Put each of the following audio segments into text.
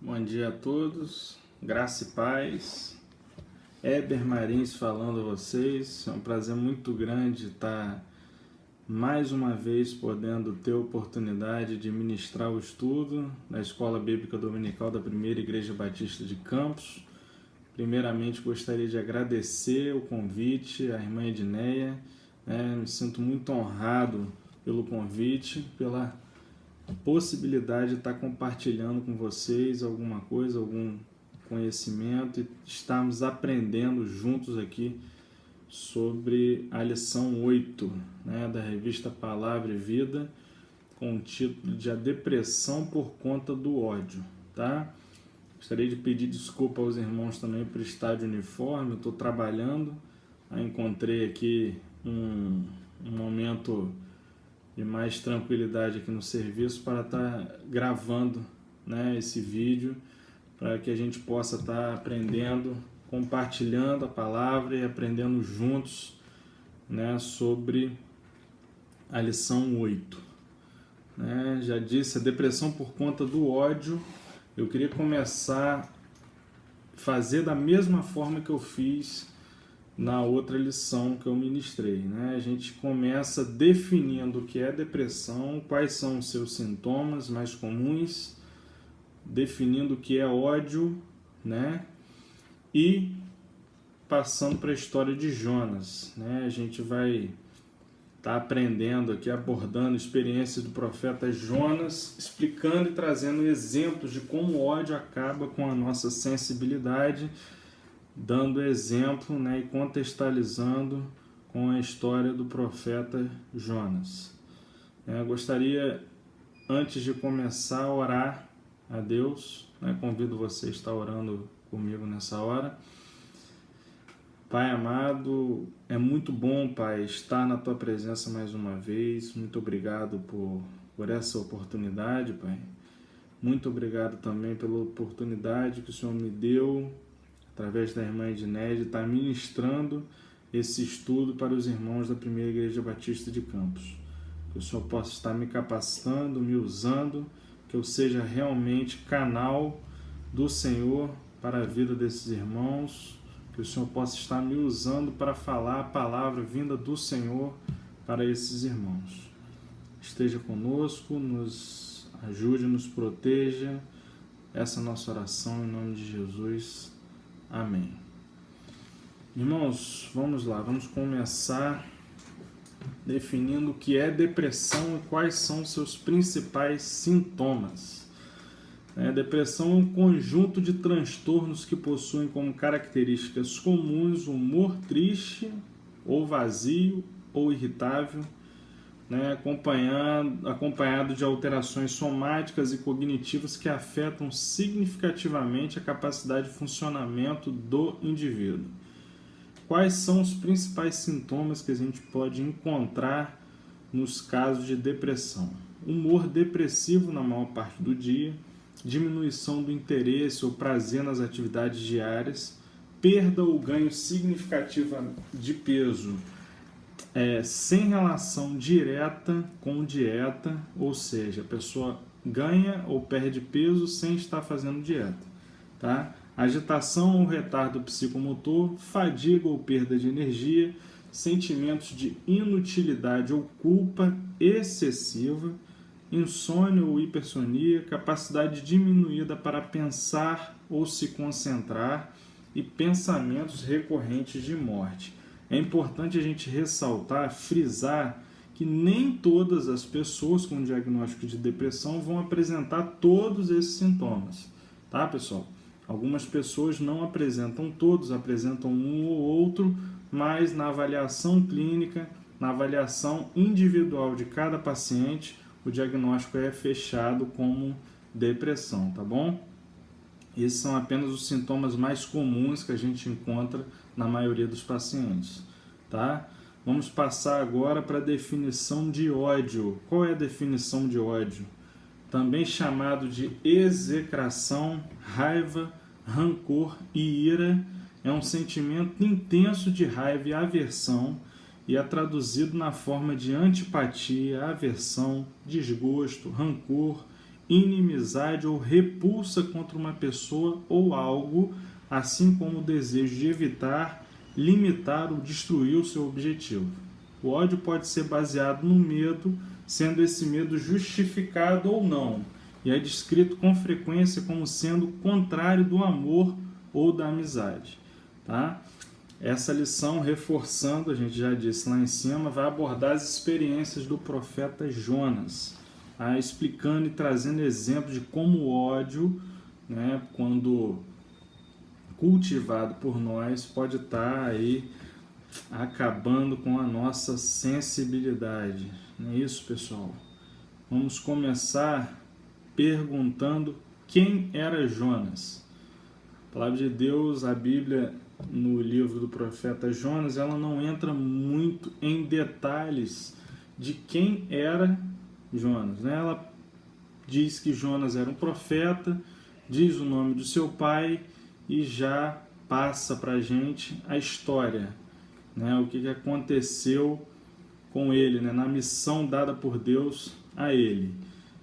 Bom dia a todos, graça e paz. Heber Marins falando a vocês. É um prazer muito grande estar mais uma vez podendo ter a oportunidade de ministrar o estudo na Escola Bíblica Dominical da Primeira Igreja Batista de Campos. Primeiramente gostaria de agradecer o convite à irmã Edneia. Me sinto muito honrado pelo convite, pela possibilidade de estar compartilhando com vocês alguma coisa, algum conhecimento e estarmos aprendendo juntos aqui sobre a lição 8, da revista Palavra e Vida, com o título de A Depressão por Conta do Ódio, tá? Gostaria de pedir desculpa aos irmãos também por estar de uniforme, eu estou trabalhando, encontrei aqui um momento de mais tranquilidade aqui no serviço para estar gravando esse vídeo, para que a gente possa estar aprendendo, compartilhando a palavra e aprendendo juntos sobre a lição 8. Já disse, a depressão por conta do ódio. Eu queria começar a fazer da mesma forma que eu fiz na outra lição que eu ministrei. A gente começa definindo o que é depressão, quais são os seus sintomas mais comuns, definindo o que é ódio, e passando para a história de Jonas. A gente vai estar aprendendo aqui, abordando experiências do profeta Jonas, explicando e trazendo exemplos de como o ódio acaba com a nossa sensibilidade, dando exemplo e contextualizando com a história do profeta Jonas. Gostaria, antes de começar, a orar a Deus. Convido você a estar orando comigo nessa hora. Pai amado, é muito bom, Pai, estar na Tua presença mais uma vez. Muito obrigado por essa oportunidade, Pai. Muito obrigado também pela oportunidade que o Senhor me deu, através da irmã Edneia, de estar ministrando esse estudo para os irmãos da Primeira Igreja Batista de Campos. Que o Senhor possa estar me capacitando, me usando, que eu seja realmente canal do Senhor para a vida desses irmãos, que o Senhor possa estar me usando para falar a palavra vinda do Senhor para esses irmãos. Esteja conosco, nos ajude, nos proteja. Essa é a nossa oração em nome de Jesus. Amém. Irmãos, vamos lá, vamos começar definindo o que é depressão e quais são seus principais sintomas. Depressão é um conjunto de transtornos que possuem como características comuns o humor triste, ou vazio, ou irritável, acompanhado de alterações somáticas e cognitivas que afetam significativamente a capacidade de funcionamento do indivíduo. Quais são os principais sintomas que a gente pode encontrar nos casos de depressão? Humor depressivo na maior parte do dia, diminuição do interesse ou prazer nas atividades diárias, perda ou ganho significativa de peso sem relação direta com dieta, ou seja, a pessoa ganha ou perde peso sem estar fazendo dieta, tá? Agitação ou retardo psicomotor, fadiga ou perda de energia, sentimentos de inutilidade ou culpa excessiva, insônia ou hipersonia, capacidade diminuída para pensar ou se concentrar e pensamentos recorrentes de morte. É importante a gente ressaltar, frisar, que nem todas as pessoas com diagnóstico de depressão vão apresentar todos esses sintomas, tá, pessoal? Algumas pessoas não apresentam todos, apresentam um ou outro, mas na avaliação clínica, na avaliação individual de cada paciente, o diagnóstico é fechado como depressão, tá bom? Esses são apenas os sintomas mais comuns que a gente encontra na maioria dos pacientes, tá? Vamos passar agora para a definição de ódio. Qual é a definição de ódio? Também chamado de execração, raiva, rancor e ira, é um sentimento intenso de raiva e aversão e é traduzido na forma de antipatia, aversão, desgosto, rancor, inimizade ou repulsa contra uma pessoa ou algo, assim como o desejo de evitar, limitar ou destruir o seu objetivo. O ódio pode ser baseado no medo, sendo esse medo justificado ou não, e é descrito com frequência como sendo contrário do amor ou da amizade. Tá? Essa lição, reforçando, a gente já disse lá em cima, vai abordar as experiências do profeta Jonas, tá? Explicando e trazendo exemplos de como o ódio, né, quando cultivado por nós, pode estar aí acabando com a nossa sensibilidade. Não é isso, pessoal? Vamos começar perguntando quem era Jonas. A palavra de Deus, a Bíblia, no livro do profeta Jonas, ela não entra muito em detalhes de quem era Jonas, né? Ela diz que Jonas era um profeta, diz o nome do seu pai e já passa para a gente a história, né? O que aconteceu com ele, né? Na missão dada por Deus a ele.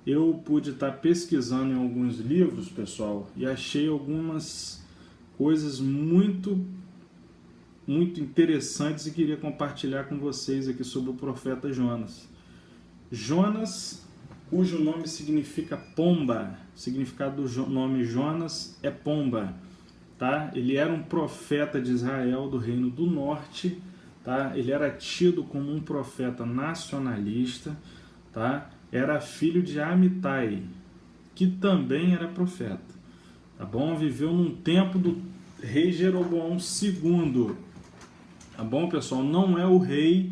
Eu pude estar pesquisando em alguns livros, pessoal, e achei algumas coisas muito interessantes e queria compartilhar com vocês aqui sobre o profeta Jonas. Jonas, cujo nome significa pomba, o significado do nome Jonas é pomba, tá? Ele era um profeta de Israel, do Reino do Norte, tá? Ele era tido como um profeta nacionalista, tá? Era filho de Amitai, que também era profeta, tá bom? Viveu num tempo do rei Jeroboão II, tá bom, pessoal? Não é o rei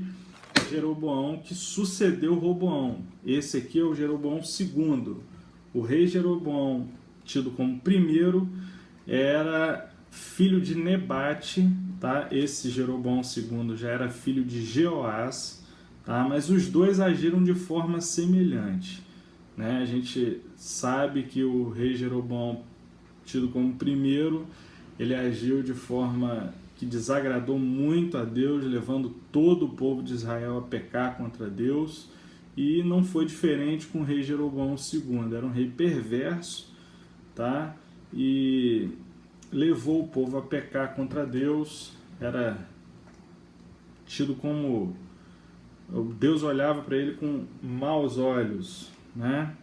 Jeroboão que sucedeu Roboão. Esse aqui é o Jeroboão II. O rei Jeroboão, tido como primeiro, era filho de Nebate, tá? Esse Jeroboão II já era filho de Jeoás, tá? Mas os dois agiram de forma semelhante, né? A gente sabe que o rei Jeroboão, tido como primeiro, ele agiu de forma que desagradou muito a Deus, levando todo o povo de Israel a pecar contra Deus, e não foi diferente com o rei Jeroboão II. Era um rei perverso, tá? E levou o povo a pecar contra Deus, era tido como... Deus olhava para ele com maus olhos, né?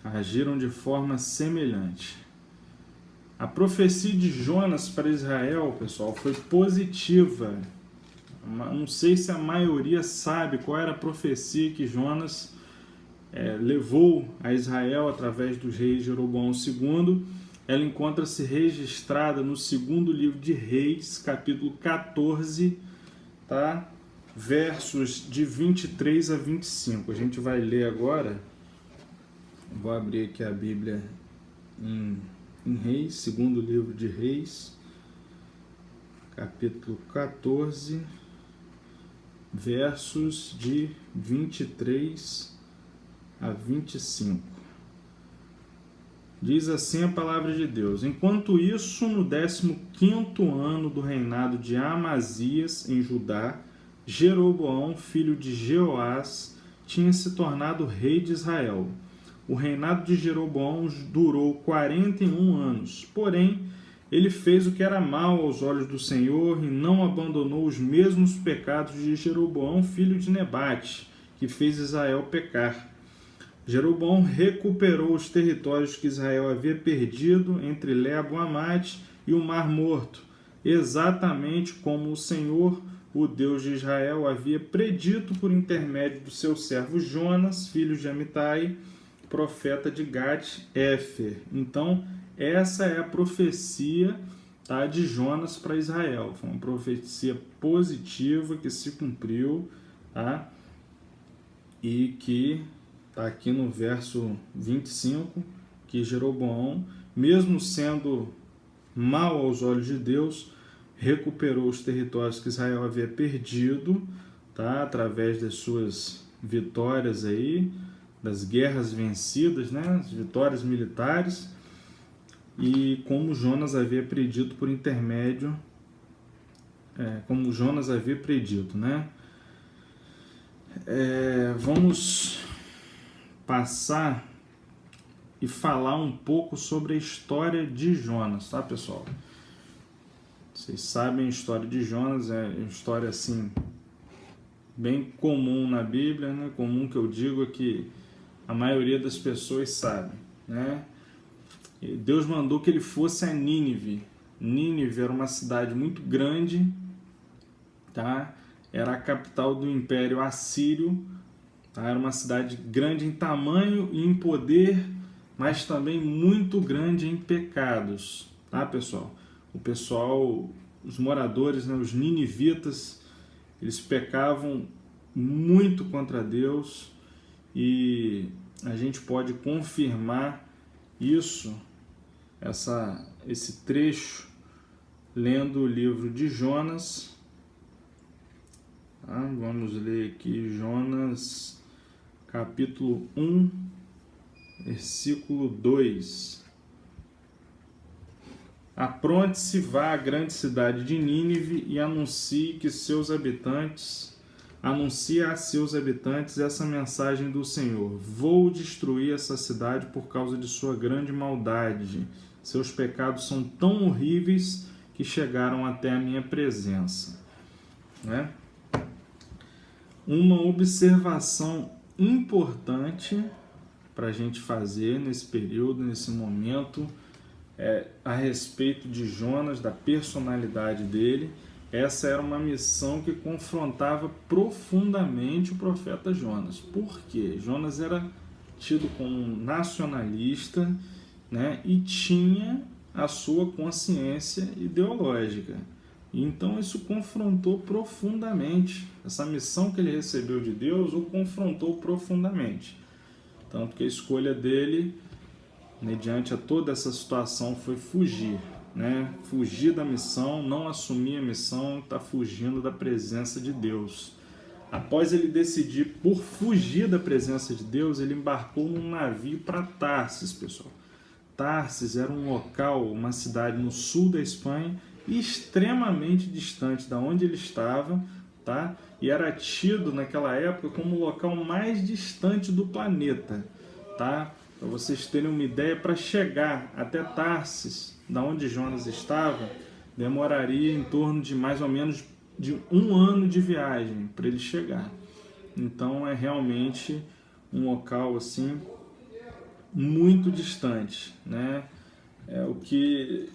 Agiram de forma semelhante. A profecia de Jonas para Israel, pessoal, foi positiva. Não sei se a maioria sabe qual era a profecia que Jonas levou a Israel através do rei Jeroboão II. Ela encontra-se registrada no segundo livro de Reis, capítulo 14, tá? Versos de 23 a 25. A gente vai ler agora. Vou abrir aqui a Bíblia em Reis, segundo livro de Reis, capítulo 14, versos de 23 a 25. Diz assim a palavra de Deus: Enquanto isso, no 15º ano do reinado de Amazias em Judá, Jeroboão, filho de Jeoás, tinha se tornado rei de Israel. O reinado de Jeroboão durou 41 anos, porém, ele fez o que era mal aos olhos do Senhor e não abandonou os mesmos pecados de Jeroboão, filho de Nebate, que fez Israel pecar. Jeroboão recuperou os territórios que Israel havia perdido entre Lebo-Amate e o Mar Morto, exatamente como o Senhor, o Deus de Israel, havia predito por intermédio do seu servo Jonas, filho de Amitai, profeta de Gat-Éfer. Então, essa é a profecia, tá, de Jonas para Israel. Foi uma profecia positiva que se cumpriu, tá? E que está aqui no verso 25, que Jeroboão, mesmo sendo mal aos olhos de Deus, recuperou os territórios que Israel havia perdido, tá? Através das suas vitórias aí, das guerras vencidas, né? As vitórias militares, e como Jonas havia predito por intermédio, como Jonas havia predito, né? Vamos passar e falar um pouco sobre a história de Jonas, tá, pessoal? Vocês sabem a história de Jonas, é uma história assim bem comum na Bíblia, né? Comum que eu digo é que a maioria das pessoas sabe, né? Deus mandou que ele fosse a Nínive. Nínive era uma cidade muito grande, tá? Era a capital do Império Assírio, tá? Era uma cidade grande em tamanho e em poder, mas também muito grande em pecados, tá, pessoal? O pessoal, os moradores, né, os ninivitas, eles pecavam muito contra Deus e a gente pode confirmar isso, esse trecho, lendo o livro de Jonas. Tá? Vamos ler aqui Jonas, capítulo 1, versículo 2. Apronte-se, vá à grande cidade de Nínive e anuncie a seus habitantes essa mensagem do Senhor. Vou destruir essa cidade por causa de sua grande maldade. Seus pecados são tão horríveis que chegaram até a minha presença. Né? Uma observação importante para a gente fazer nesse período, nesse momento, a respeito de Jonas, da personalidade dele. Essa era uma missão que confrontava profundamente o profeta Jonas. Por quê? Jonas era tido como um nacionalista, né, e tinha a sua consciência ideológica. Então isso confrontou profundamente. Essa missão que ele recebeu de Deus o confrontou profundamente. Tanto que a escolha dele, mediante a toda essa situação, foi fugir. Né? Fugir da missão, não assumir a missão, está fugindo da presença de Deus. Após ele decidir por fugir da presença de Deus, ele embarcou num navio para Tarsis, pessoal. Tarsis era um local, uma cidade no sul da Espanha, extremamente distante da onde ele estava, tá? E era tido naquela época como o local mais distante do planeta, tá? Para vocês terem uma ideia, para chegar até Tarsis, da onde Jonas estava, demoraria em torno de mais ou menos de 1 ano de viagem para ele chegar. Então é realmente um local assim muito distante, né? É o que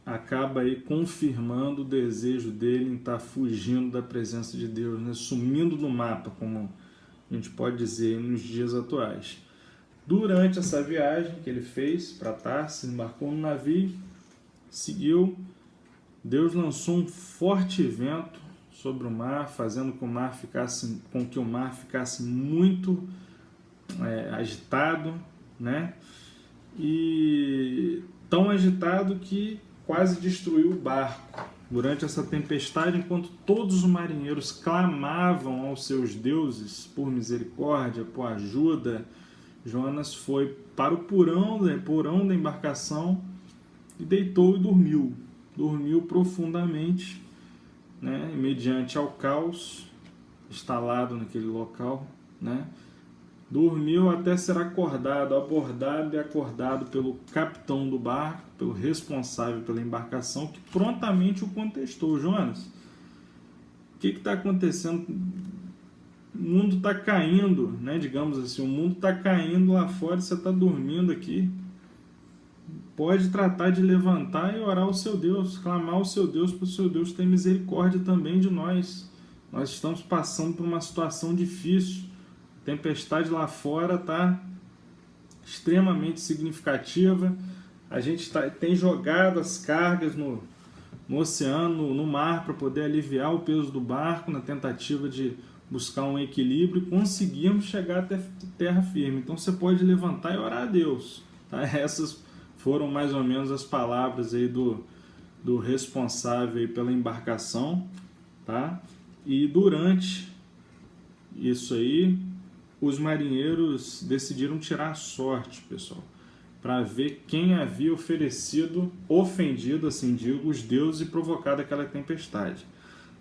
acaba aí confirmando o desejo dele em estar fugindo da presença de Deus, né? Sumindo do mapa, como a gente pode dizer nos dias atuais. Durante essa viagem que ele fez para Tarsis, embarcou no navio, seguiu, Deus lançou um forte vento sobre o mar, fazendo com que o mar ficasse muito agitado, né? E tão agitado que quase destruiu o barco. Durante essa tempestade, enquanto todos os marinheiros clamavam aos seus deuses por misericórdia, por ajuda, Jonas foi para o porão da embarcação e deitou e dormiu. Dormiu profundamente, né? Mediante ao caos instalado naquele local, né? Dormiu até ser abordado e acordado pelo capitão do barco, pelo responsável pela embarcação, que prontamente o contestou: Jonas, o que está acontecendo? O mundo está caindo, né? Digamos assim, o mundo está caindo lá fora e você está dormindo aqui. Pode tratar de levantar e orar ao seu Deus, clamar ao seu Deus, para o seu Deus ter misericórdia também de nós. Nós estamos passando por uma situação difícil. A tempestade lá fora está extremamente significativa. A gente tem jogado as cargas no oceano, no mar, para poder aliviar o peso do barco, na tentativa de buscar um equilíbrio, e conseguimos chegar até terra firme. Então você pode levantar e orar a Deus. Tá? Essas foram mais ou menos as palavras aí do responsável aí pela embarcação. Tá? E durante isso aí, os marinheiros decidiram tirar a sorte, pessoal, para ver quem havia ofendido, assim digo, os deuses e provocado aquela tempestade.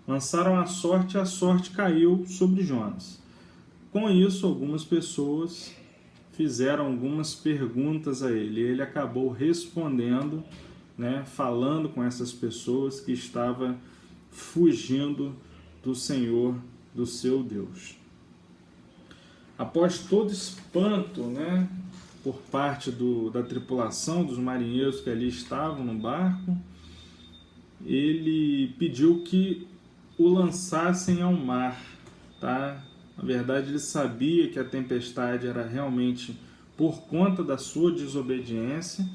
Lançaram a sorte e a sorte caiu sobre Jonas. Com isso, algumas pessoas fizeram algumas perguntas a ele. Ele acabou respondendo, né, falando com essas pessoas que estavam fugindo do Senhor, do seu Deus. Após todo espanto, né, por parte da tripulação, dos marinheiros que ali estavam no barco, ele pediu que o lançassem ao mar, tá? Na verdade, ele sabia que a tempestade era realmente por conta da sua desobediência,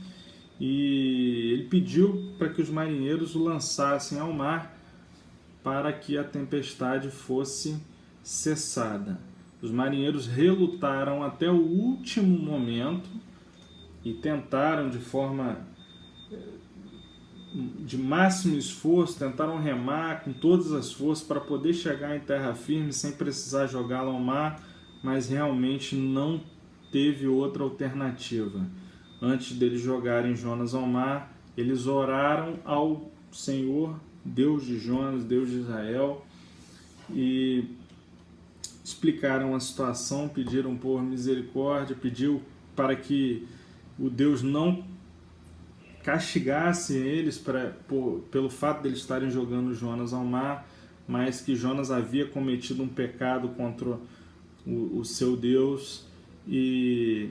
e ele pediu para que os marinheiros o lançassem ao mar para que a tempestade fosse cessada. Os marinheiros relutaram até o último momento e tentaram de máximo esforço, tentaram remar com todas as forças para poder chegar em terra firme sem precisar jogá-lo ao mar, mas realmente não teve outra alternativa. Antes deles jogarem Jonas ao mar, eles oraram ao Senhor, Deus de Jonas, Deus de Israel, e explicaram a situação, pediram por misericórdia, pediu para que o Deus não castigasse eles pelo fato de eles estarem jogando Jonas ao mar, mas que Jonas havia cometido um pecado contra o seu Deus, e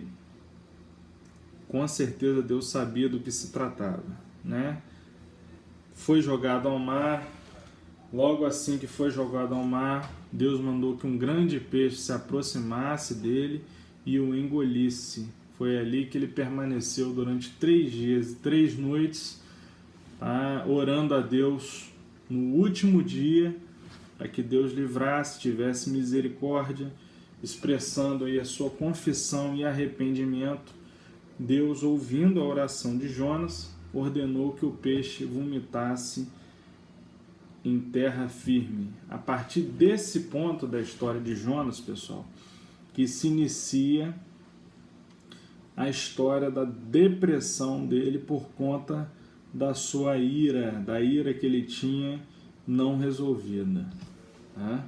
com certeza Deus sabia do que se tratava, né? Foi jogado ao mar. Logo assim que foi jogado ao mar, Deus mandou que um grande peixe se aproximasse dele e o engolisse. Foi ali que ele permaneceu durante 3 dias e 3 noites, tá, orando a Deus no último dia, para que Deus livrasse, tivesse misericórdia, expressando aí a sua confissão e arrependimento. Deus, ouvindo a oração de Jonas, ordenou que o peixe vomitasse em terra firme. A partir desse ponto da história de Jonas, pessoal, que se inicia a história da depressão dele por conta da sua ira, da ira que ele tinha não resolvida. Tá?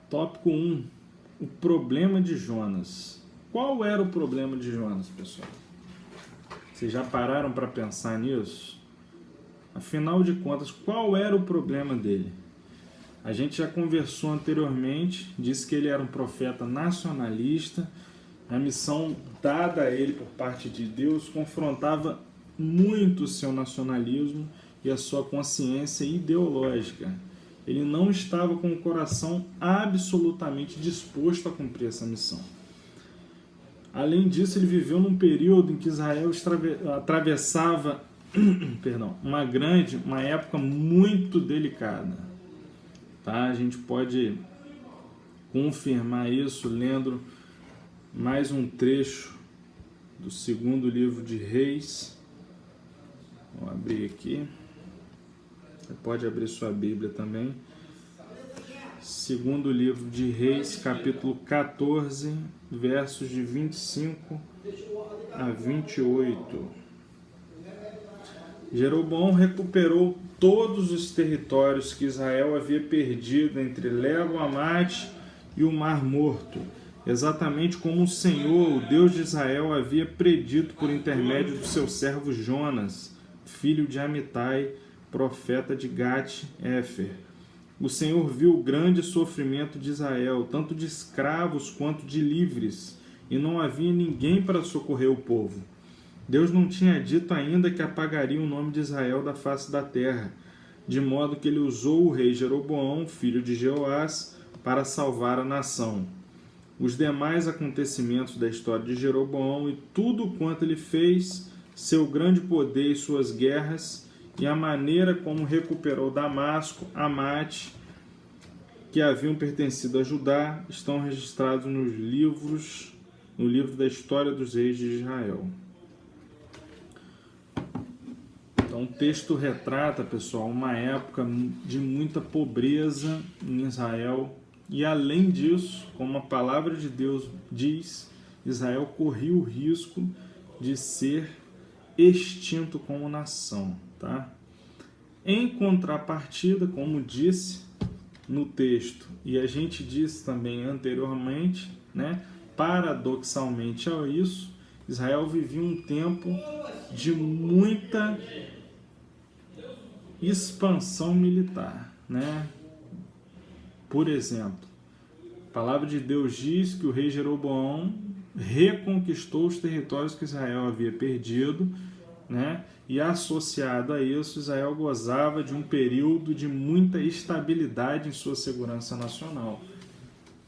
Tópico 1. O problema de Jonas. Qual era o problema de Jonas, pessoal? Vocês já pararam para pensar nisso? Afinal de contas, qual era o problema dele? A gente já conversou anteriormente, disse que ele era um profeta nacionalista. A missão dada a ele por parte de Deus confrontava muito o seu nacionalismo e a sua consciência ideológica. Ele não estava com o coração absolutamente disposto a cumprir essa missão. Além disso, ele viveu num período em que Israel atravessava uma época muito delicada. Tá? A gente pode confirmar isso lendo mais um trecho do 2º livro de Reis. Vou abrir aqui. Você pode abrir sua Bíblia também. 2º livro de Reis, capítulo 14, versos de 25 a 28. Jeroboão recuperou todos os territórios que Israel havia perdido entre Lebo-Amate e o Mar Morto, exatamente como o Senhor, o Deus de Israel, havia predito por intermédio do seu servo Jonas, filho de Amitai, profeta de Gat-Éfer. O Senhor viu o grande sofrimento de Israel, tanto de escravos quanto de livres, e não havia ninguém para socorrer o povo. Deus não tinha dito ainda que apagaria o nome de Israel da face da terra, de modo que ele usou o rei Jeroboão, filho de Jeoás, para salvar a nação. Os demais acontecimentos da história de Jeroboão e tudo quanto ele fez, seu grande poder e suas guerras, e a maneira como recuperou Damasco, Amate, que haviam pertencido a Judá, estão registrados no livro da história dos reis de Israel. Então, o texto retrata, pessoal, uma época de muita pobreza em Israel, e além disso, como a palavra de Deus diz, Israel corria o risco de ser extinto como nação. Tá? Em contrapartida, como disse no texto, e a gente disse também anteriormente, né, paradoxalmente a isso, Israel vivia um tempo de muita expansão militar, né? Por exemplo, a palavra de Deus diz que o rei Jeroboão reconquistou os territórios que Israel havia perdido, né? E associado a isso, Israel gozava de um período de muita estabilidade em sua segurança nacional,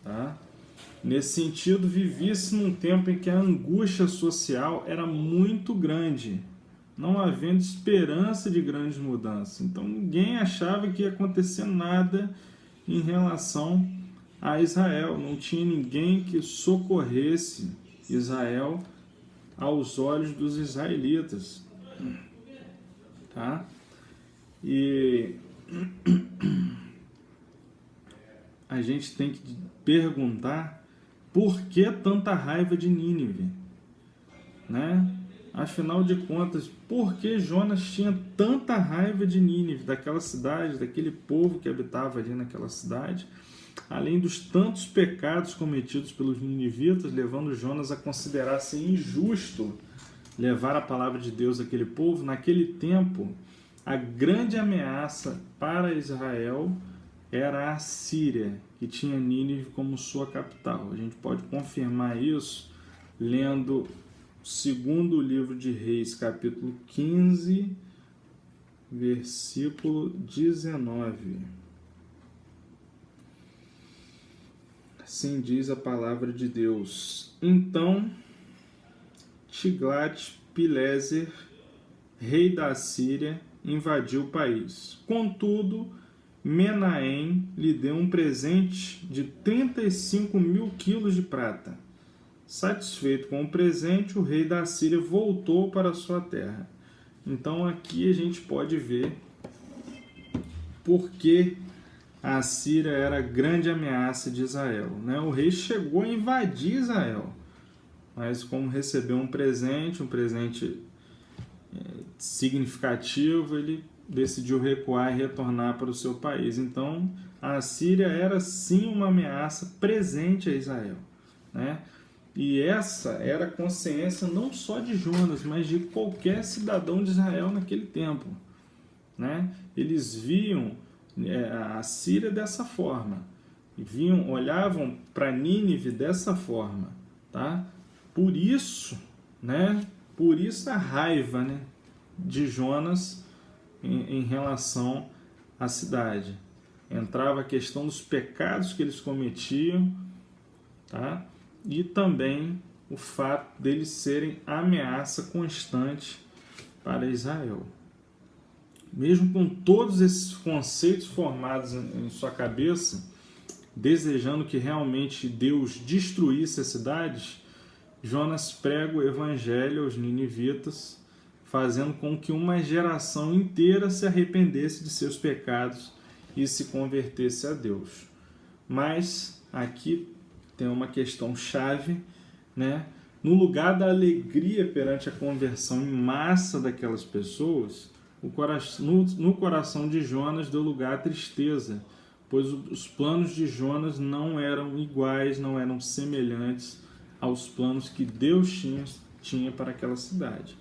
tá? Nesse sentido, vivia-se num tempo em que a angústia social era muito grande, não havendo esperança de grandes mudanças. Então ninguém achava que ia acontecer nada em relação a Israel. Não tinha ninguém que socorresse Israel aos olhos dos israelitas. Tá? E a gente tem que perguntar por que tanta raiva de Nínive, né? Afinal de contas, por que Jonas tinha tanta raiva de Nínive, daquela cidade, daquele povo que habitava ali naquela cidade, além dos tantos pecados cometidos pelos ninivitas, levando Jonas a considerar ser injusto levar a palavra de Deus àquele povo? Naquele tempo, a grande ameaça para Israel era a Síria, que tinha Nínive como sua capital. A gente pode confirmar isso lendo o segundo livro de Reis, capítulo 15, versículo 19. Assim diz a palavra de Deus. Então, Tiglat-Pileser, rei da Síria, invadiu o país. Contudo, Menahem lhe deu um presente de 35.000 quilos de prata. Satisfeito com o presente, o rei da Síria voltou para sua terra. Então aqui a gente pode ver por que a Síria era a grande ameaça de Israel, né? O rei chegou a invadir Israel, mas como recebeu um presente significativo, ele decidiu recuar e retornar para o seu país. Então a Síria era sim uma ameaça presente a Israel, né? E essa era a consciência não só de Jonas, mas de qualquer cidadão de Israel naquele tempo, né? Eles viam a Síria dessa forma, olhavam para Nínive dessa forma, tá? Por isso, né? Por isso a raiva, né, de Jonas em relação à cidade. Entrava a questão dos pecados que eles cometiam, tá? E também o fato deles serem ameaça constante para Israel. Mesmo com todos esses conceitos formados em sua cabeça, desejando que realmente Deus destruísse as cidades, Jonas prega o evangelho aos ninivitas, fazendo com que uma geração inteira se arrependesse de seus pecados e se convertesse a Deus. Mas aqui tem uma questão chave, né? No lugar da alegria perante a conversão em massa daquelas pessoas, no coração de Jonas deu lugar à tristeza, pois os planos de Jonas não eram iguais, não eram semelhantes aos planos que Deus tinha para aquela cidade.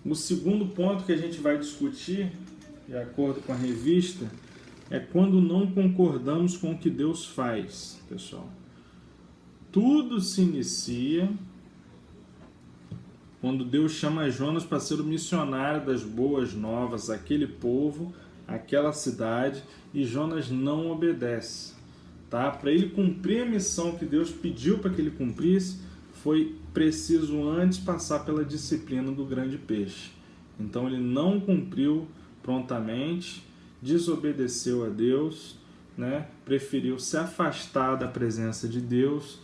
O segundo ponto que a gente vai discutir, de acordo com a revista, é quando não concordamos com o que Deus faz, pessoal. Tudo se inicia quando Deus chama Jonas para ser o missionário das boas novas àquele povo, àquela cidade, e Jonas não obedece. Tá? Para ele cumprir a missão que Deus pediu para que ele cumprisse, foi preciso antes passar pela disciplina do grande peixe. Então ele não cumpriu prontamente, desobedeceu a Deus, né? Preferiu se afastar da presença de Deus,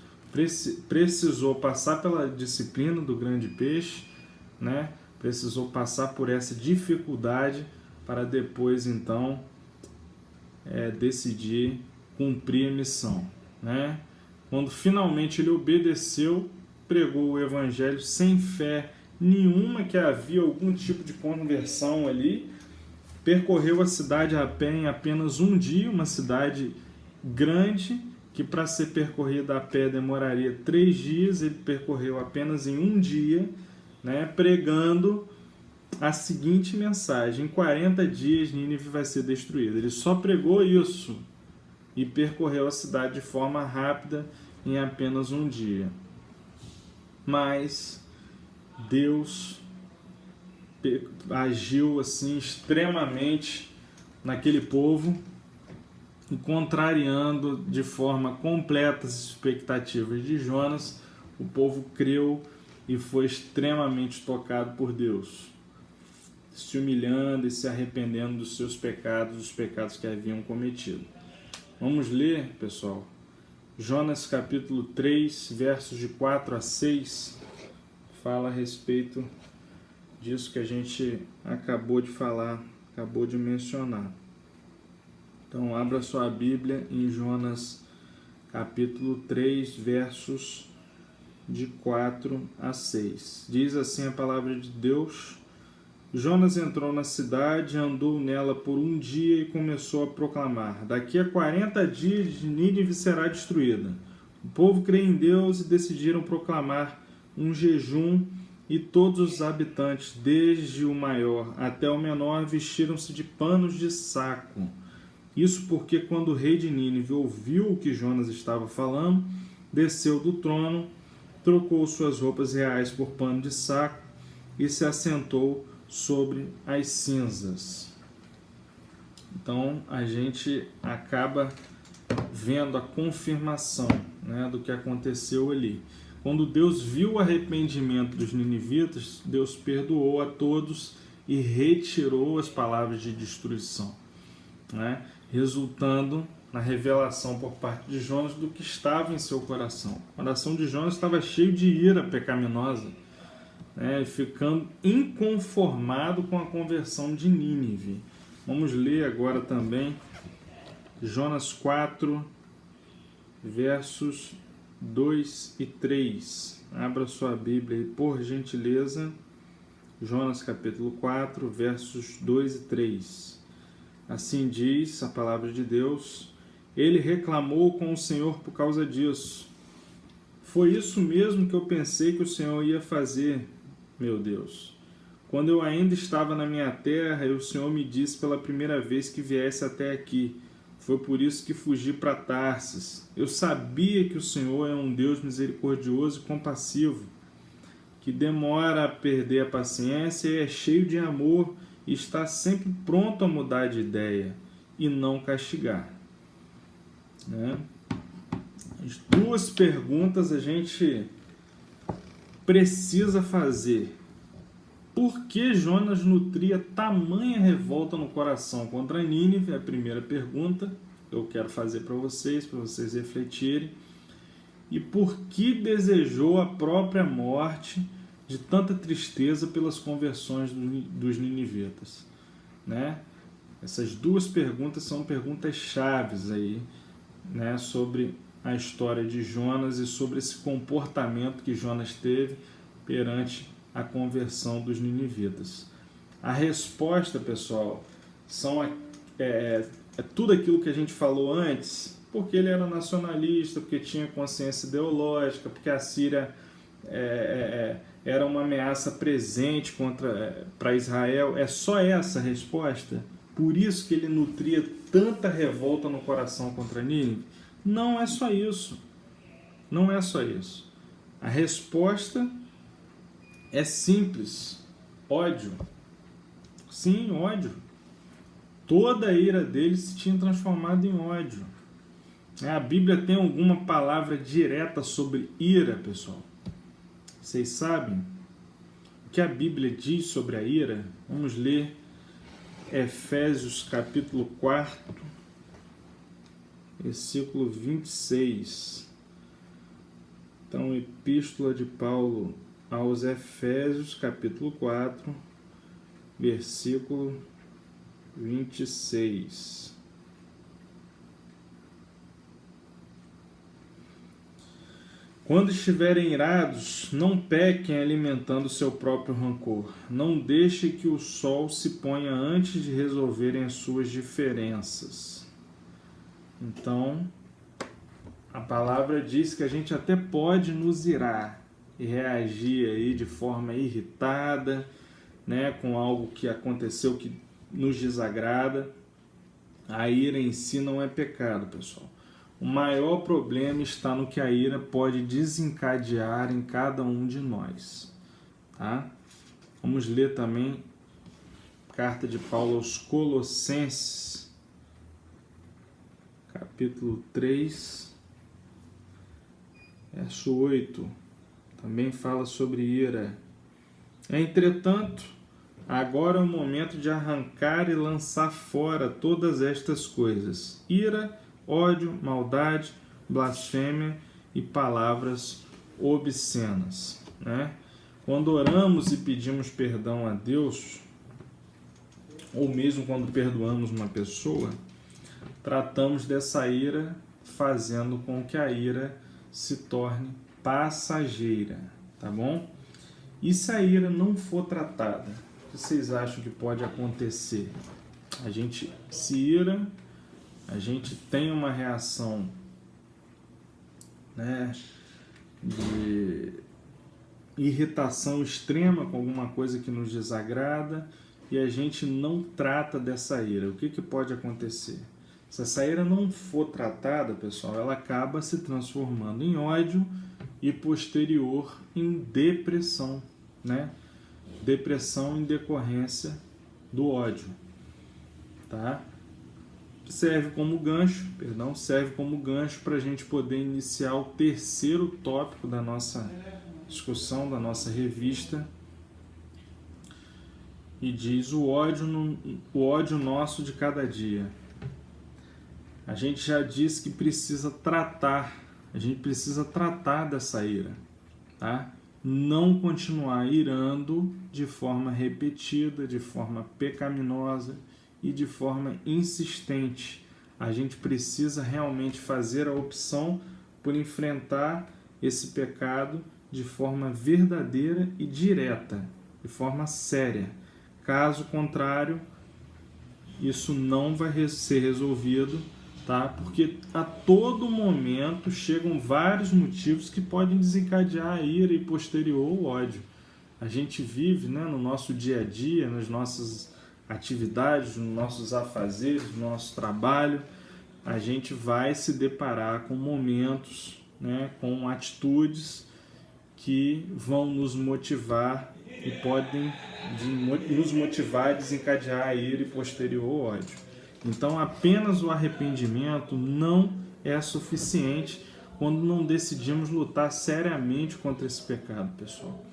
precisou passar pela disciplina do grande peixe, né? Precisou passar por essa dificuldade para depois então decidir cumprir a missão, né? Quando finalmente ele obedeceu, pregou o evangelho sem fé nenhuma que havia algum tipo de conversão ali, percorreu a cidade a pé em apenas um dia, uma cidade grande, que para ser percorrida a pé demoraria 3 dias, ele percorreu apenas em um dia, né, pregando a seguinte mensagem: em 40 dias Nínive vai ser destruída. Ele só pregou isso e percorreu a cidade de forma rápida em apenas um dia. Mas Deus agiu assim extremamente naquele povo e, contrariando de forma completa as expectativas de Jonas, o povo creu e foi extremamente tocado por Deus, se humilhando e se arrependendo dos seus pecados, dos pecados que haviam cometido. Vamos ler, pessoal, Jonas capítulo 3, versos de 4 a 6, fala a respeito disso que a gente acabou de falar, acabou de mencionar. Então, abra sua Bíblia em Jonas capítulo 3, versos de 4 a 6. Diz assim a palavra de Deus: Jonas entrou na cidade, andou nela por um dia e começou a proclamar: daqui a 40 dias Nínive será destruída. O povo crê em Deus e decidiram proclamar um jejum, e todos os habitantes, desde o maior até o menor, vestiram-se de panos de saco. Isso porque quando o rei de Nínive ouviu o que Jonas estava falando, desceu do trono, trocou suas roupas reais por pano de saco e se assentou sobre as cinzas. Então a gente acaba vendo a confirmação, né, do que aconteceu ali. Quando Deus viu o arrependimento dos ninivitas, Deus perdoou a todos e retirou as palavras de destruição, né, resultando na revelação por parte de Jonas do que estava em seu coração. O coração de Jonas estava cheio de ira pecaminosa, né, ficando inconformado com a conversão de Nínive. Vamos ler agora também Jonas 4, versos 2 e 3. Abra sua Bíblia aí, por gentileza. Jonas capítulo 4, versos 2 e 3. Assim diz a palavra de Deus: ele reclamou com o Senhor por causa disso. Foi isso mesmo que eu pensei que o Senhor ia fazer, meu Deus. Quando eu ainda estava na minha terra, o Senhor me disse pela primeira vez que viesse até aqui. Foi por isso que fugi para Tarsis. Eu sabia que o Senhor é um Deus misericordioso e compassivo, que demora a perder a paciência e é cheio de amor e está sempre pronto a mudar de ideia e não castigar. Né? As duas perguntas a gente precisa fazer. Por que Jonas nutria tamanha revolta no coração contra Nínive? É a primeira pergunta que eu quero fazer para vocês refletirem. E por que desejou a própria morte de tanta tristeza pelas conversões dos ninivitas? Né? Essas duas perguntas são perguntas chaves aí, né, sobre a história de Jonas e sobre esse comportamento que Jonas teve perante a conversão dos ninivitas. A resposta, pessoal, é tudo aquilo que a gente falou antes, porque ele era nacionalista, porque tinha consciência ideológica, porque a Síria era uma ameaça presente para Israel. É só essa a resposta? Por isso que ele nutria tanta revolta no coração contra Nínive? Não é só isso. Não é só isso. A resposta é simples: ódio. Sim, ódio. Toda a ira dele se tinha transformado em ódio. A Bíblia tem alguma palavra direta sobre ira, pessoal? Vocês sabem o que a Bíblia diz sobre a ira? Vamos ler Efésios capítulo 4, versículo 26. Então, Epístola de Paulo aos Efésios, capítulo 4, versículo 26. Quando estiverem irados, não pequem alimentando seu próprio rancor. Não deixe que o sol se ponha antes de resolverem as suas diferenças. Então, A palavra diz que a gente até pode nos irar e reagir aí de forma irritada, né, com algo que aconteceu que nos desagrada. A ira em si não é pecado, pessoal. O maior problema está no que a ira pode desencadear em cada um de nós. Tá? Vamos ler também a carta de Paulo aos Colossenses, capítulo 3, verso 8. Também fala sobre ira. Entretanto, agora é o momento de arrancar e lançar fora todas estas coisas: ira, ódio, maldade, blasfêmia e palavras obscenas. Né? Quando oramos e pedimos perdão a Deus, ou mesmo quando perdoamos uma pessoa, tratamos dessa ira fazendo com que a ira se torne passageira, tá bom? E se a ira não for tratada, o que vocês acham que pode acontecer? A gente se ira, a gente tem uma reação, né, de irritação extrema com alguma coisa que nos desagrada e a gente não trata dessa ira. O que pode acontecer? Se essa ira não for tratada, pessoal, ela acaba se transformando em ódio e posterior em depressão, né? Depressão em decorrência do ódio, tá? Serve como gancho para a gente poder iniciar o terceiro tópico da nossa discussão, da nossa revista, e diz o ódio nosso de cada dia. A gente já disse que a gente precisa tratar dessa ira, tá? Não continuar irando de forma repetida, de forma pecaminosa e de forma insistente. A gente precisa realmente fazer a opção por enfrentar esse pecado de forma verdadeira e direta, de forma séria. Caso contrário, isso não vai ser resolvido, tá? Porque a todo momento chegam vários motivos que podem desencadear a ira e posterior o ódio. A gente vive, né, no nosso dia a dia, nas nossas atividades, nos nossos afazeres, no nosso trabalho, a gente vai se deparar com momentos, né, com atitudes que vão nos motivar e podem nos motivar a desencadear a ira e posterior o ódio. Então, apenas o arrependimento não é suficiente quando não decidimos lutar seriamente contra esse pecado, pessoal.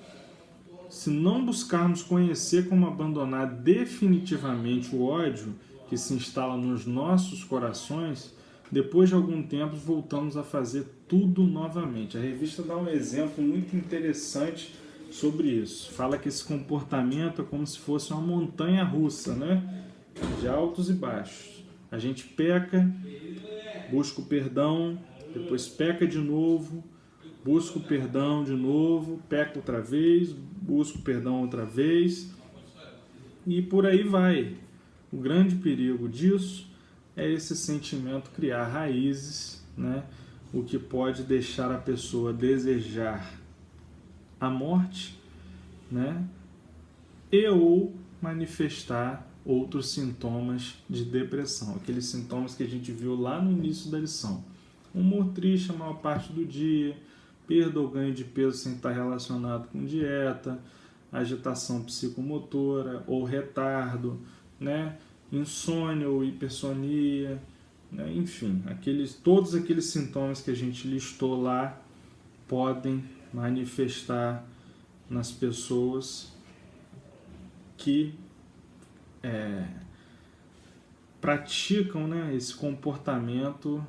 Se não buscarmos conhecer como abandonar definitivamente o ódio que se instala nos nossos corações, depois de algum tempo voltamos a fazer tudo novamente. A revista dá um exemplo muito interessante sobre isso. Fala que esse comportamento é como se fosse uma montanha russa, né? De altos e baixos. A gente peca, busca o perdão, depois peca de novo, busca o perdão de novo, peca outra vez, busca o perdão outra vez e por aí vai. O grande perigo disso é esse sentimento criar raízes, né? O que pode deixar a pessoa desejar a morte, né? E ou manifestar outros sintomas de depressão, aqueles sintomas que a gente viu lá no início da lição. Humor triste a maior parte do dia, perda ou ganho de peso sem estar relacionado com dieta, agitação psicomotora ou retardo, né? Insônia ou hipersonia, né? Enfim, todos aqueles sintomas que a gente listou lá podem manifestar nas pessoas que praticam, né, esse comportamento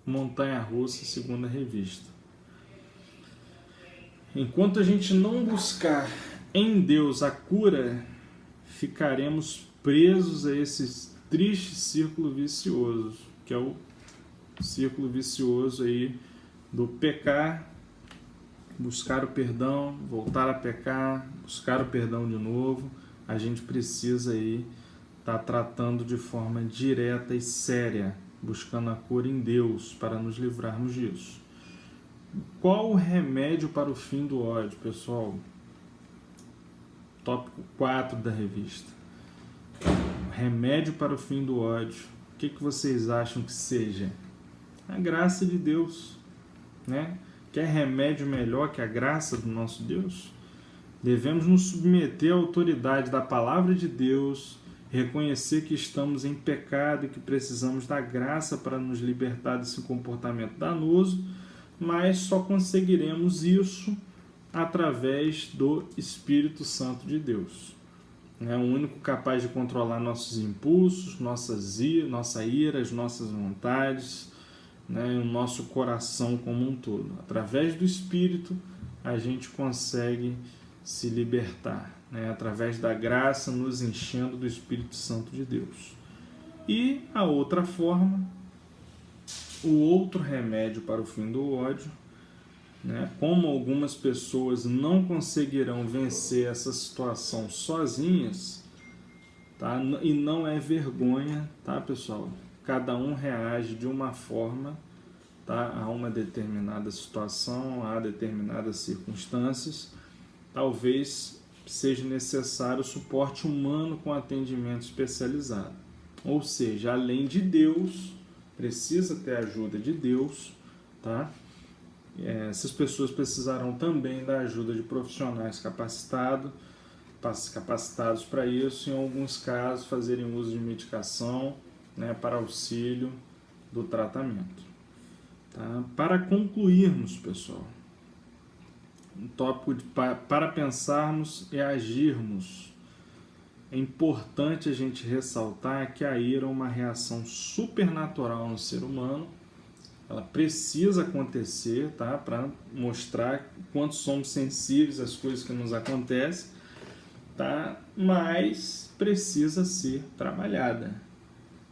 montanha-russa, segundo a revista. Enquanto a gente não buscar em Deus a cura, ficaremos presos a esse triste círculo vicioso, que é o círculo vicioso aí do pecar, buscar o perdão, voltar a pecar, buscar o perdão de novo. A gente precisa aí estar tratando de forma direta e séria buscando a cura em Deus para nos livrarmos disso. Qual o remédio para o fim do ódio, pessoal? Tópico 4 da revista. Remédio para o fim do ódio. O que vocês acham que seja? A graça de Deus, né? Quer remédio melhor que a graça do nosso Deus? Devemos nos submeter à autoridade da palavra de Deus, reconhecer que estamos em pecado e que precisamos da graça para nos libertar desse comportamento danoso, mas só conseguiremos isso através do Espírito Santo de Deus. É o único capaz de controlar nossos impulsos, nossa ira, as nossas vontades, né, e o nosso coração como um todo. Através do Espírito, a gente consegue se libertar, né, através da graça nos enchendo do Espírito Santo de Deus. E a outra forma, o outro remédio para o fim do ódio, né, como algumas pessoas não conseguirão vencer essa situação sozinhas, tá? E não é vergonha, tá, pessoal? Cada um reage de uma forma, tá, a uma determinada situação, a determinadas circunstâncias. Talvez seja necessário suporte humano com atendimento especializado. Ou seja, além de Deus, precisa ter a ajuda de Deus, tá? Essas pessoas precisarão também da ajuda de profissionais capacitados para isso, em alguns casos fazerem uso de medicação, né, para auxílio do tratamento. Tá? Para concluirmos, pessoal, um tópico para pensarmos e agirmos. É importante a gente ressaltar que a ira é uma reação supernatural no ser humano. Ela precisa acontecer, tá? Para mostrar quanto somos sensíveis às coisas que nos acontecem, tá? Mas precisa ser trabalhada.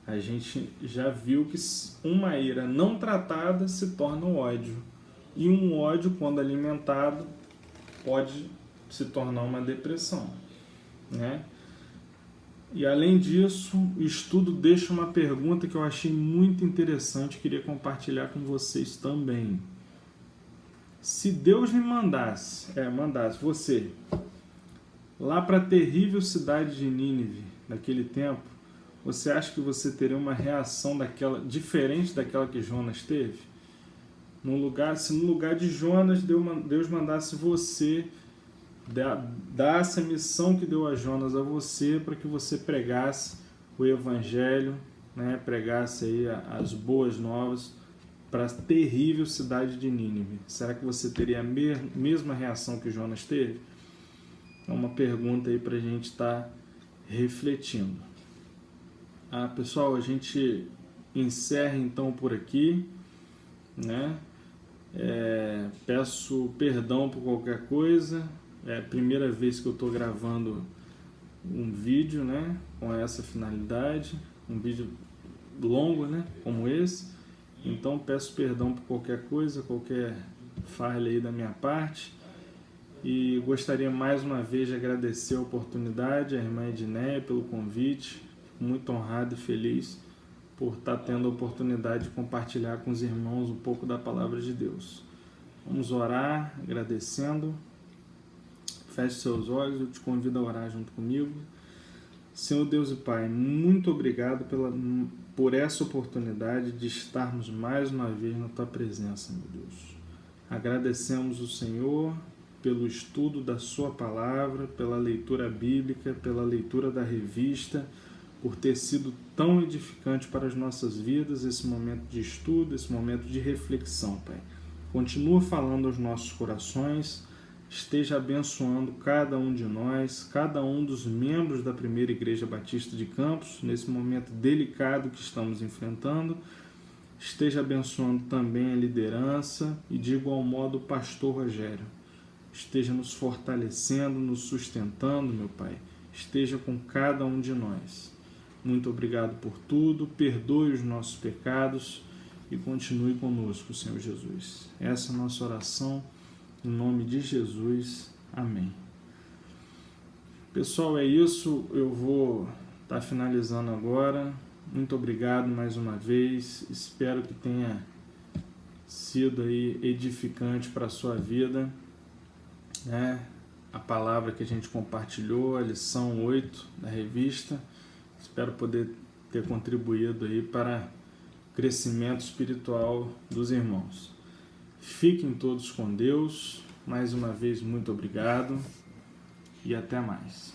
A gente já viu que uma ira não tratada se torna um ódio. E um ódio, quando alimentado, pode se tornar uma depressão, né? E além disso, o estudo deixa uma pergunta que eu achei muito interessante e queria compartilhar com vocês também. Se Deus lhe mandasse você lá para a terrível cidade de Nínive, naquele tempo, você acha que você teria uma reação diferente daquela que Jonas teve? Se no lugar de Jonas, Deus mandasse você, dasse a missão que deu a Jonas a você, para que você pregasse o Evangelho, né, pregasse aí as boas novas para a terrível cidade de Nínive. Será que você teria a mesma reação que Jonas teve? É uma pergunta aí para a gente estar refletindo. Pessoal, a gente encerra então por aqui, né? Peço perdão por qualquer coisa. É a primeira vez que eu estou gravando um vídeo, né, com essa finalidade, um vídeo longo, né, como esse. Então peço perdão por qualquer coisa, qualquer falha aí da minha parte. E gostaria mais uma vez de agradecer a oportunidade, a irmã Edneia, pelo convite. Muito honrado e feliz por estar tendo a oportunidade de compartilhar com os irmãos um pouco da palavra de Deus. Vamos orar agradecendo. Feche seus olhos, eu te convido a orar junto comigo. Senhor Deus e Pai, muito obrigado por essa oportunidade de estarmos mais uma vez na Tua presença, meu Deus. Agradecemos o Senhor pelo estudo da Sua palavra, pela leitura bíblica, pela leitura da revista, por ter sido tão edificante para as nossas vidas esse momento de estudo, esse momento de reflexão, Pai. Continua falando aos nossos corações, esteja abençoando cada um de nós, cada um dos membros da Primeira Igreja Batista de Campos, nesse momento delicado que estamos enfrentando. Esteja abençoando também a liderança e, de igual modo, o pastor Rogério. Esteja nos fortalecendo, nos sustentando, meu Pai. Esteja com cada um de nós. Muito obrigado por tudo, perdoe os nossos pecados e continue conosco, Senhor Jesus. Essa é a nossa oração. Em nome de Jesus, amém. Pessoal, é isso. Eu vou estar finalizando agora. muito obrigado mais uma vez. Espero que tenha sido aí edificante para a sua vida, né? A palavra que a gente compartilhou, a lição 8 da revista. Espero poder ter contribuído aí para o crescimento espiritual dos irmãos. Fiquem todos com Deus. Mais uma vez, muito obrigado e até mais.